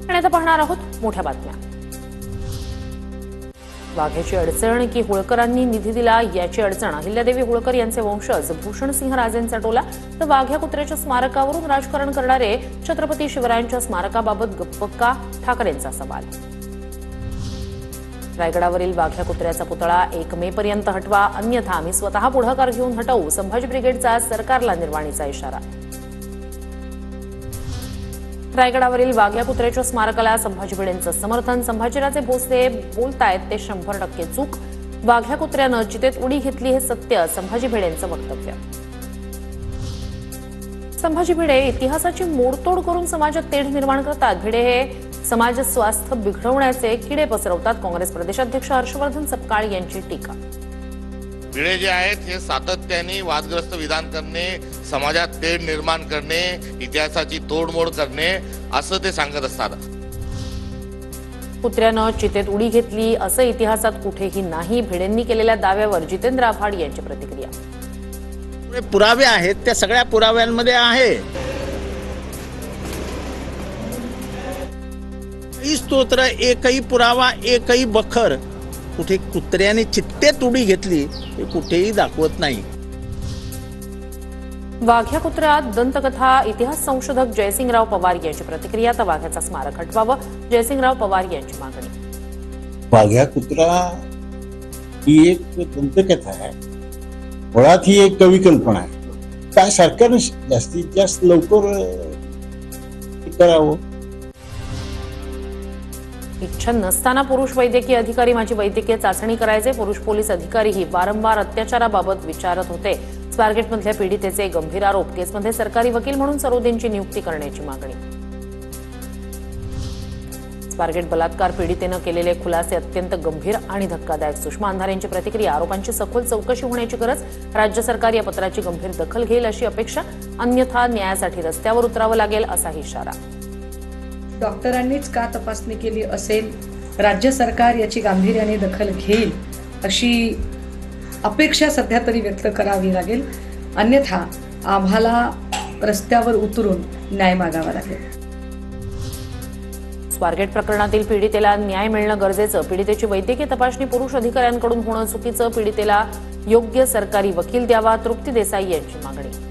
आणि आता पाहणार आहोत मोठ्या बातम्या। वाघ्याची अडचण की होळकरांनी निधी दिला याची अडचण अहिल्यादेवी होळकर यांचे वंशज भूषणसिंह राजेंचा टोला तर वाघ्या कुत्र्याच्या स्मारकावरून राजकारण करणारे छत्रपती शिवरायांच्या स्मारकाबाबत गप्प का ठाकरेंचा सवाल। रायगडावरील वाघ्या कुत्र्याचा पुतळा 1 मे पर्यंत हटवा अन्यथा आम्ही स्वतः पुढाकार घेऊन हटवू संभाजी ब्रिगेडचा सरकारला निर्वाणीचा इशारा। रायगडावरील वाघ्या कुत्र्याच्या स्मारकाला संभाजी भिडेंचं समर्थन संभाजीराजे भोसले बोलतायत ते 100% चूक वाघ्या कुत्र्यानं चितेत उडी घेतली हे सत्य संभाजी भिडेंचं वक्तव्य। संभाजी भिडे इतिहासाची मोडतोड करून समाजात तेढ निर्माण करतात। भिडे हे समाज स्वास्थ्य बिघडवण्याचे किडे पसरवतात काँग्रेस प्रदेशाध्यक्ष हर्षवर्धन सपकाळ यांची टीका। भिडे जे आहेत हे सातत्याने वादग्रस्त विधान करणे समाजात तेढ निर्माण करणे इतिहासाची तोडमोड करणे असं ते सांगत असतात। कुत्र्यानं चितेत उडी घेतली असं इतिहासात कुठेही नाही भिडेंनी केलेल्या दाव्यावर जितेंद्र आव्हाड यांची प्रतिक्रिया। पुरावे आहेत त्या सगळ्या पुराव्यांमध्ये आहे स्तोत्र एकही पुरावा एकही बखर कुठे कुत्र्याने चित्तेत उडी घेतली हे कुठेही दाखवत नाही। वाघ्या कुत्र्यात दंतकथा इतिहास संशोधक जयसिंगराव पवार यांची प्रतिक्रिया तर वाघ्याचा स्मारक हटवावं जयसिंगराव पवार यांची मागणी। वाघ्या कुत्रा ही एक दंतकथा आहे मुळात ही एक कविकल्पना आहे काय सरकारने जास्तीत जास्त लवकर करावं। इच्छा नसताना पुरुष वैद्यकीय अधिकारी माझी वैद्यकीय चाचणी करायचे पुरुष पोलीस अधिकारीही वारंवार अत्याचाराबाबत विचारत होते। स्वारगेटमधल्या पीडितेचे गंभीर आरोप केसमध्ये सरकारी वकील म्हणून सरोदेंची नियुक्ती करण्याची मागणी। स्वारगेट बलात्कार पीडितेनं केलेले खुलासे अत्यंत गंभीर आणि धक्कादायक सुषमा अंधारेंची प्रतिक्रिया आरोपांची सखोल चौकशी होण्याची गरज राज्य सरकार या पत्राची गंभीर दखल घेईल अशी अपेक्षा अन्यथा न्यायासाठी रस्त्यावर उतरावं लागेल असा इशारा। डॉक्टरांनीच का तपासणी केली असेल राज्य सरकार याची गांभीर्याने दखल घेईल अशी अपेक्षा सध्या तरी व्यक्त करावी लागेल अन्यथा आम्हाला रस्त्यावर उतरून न्याय मागावा लागेल। स्वारगेट प्रकरणातील पीडितेला न्याय मिळणं गरजेचं पीडितेची वैद्यकीय तपासणी पुरुष अधिकाऱ्यांकडून होणं चुकीचं पीडितेला योग्य सरकारी वकील द्यावा तृप्ती देसाई यांची मागणी।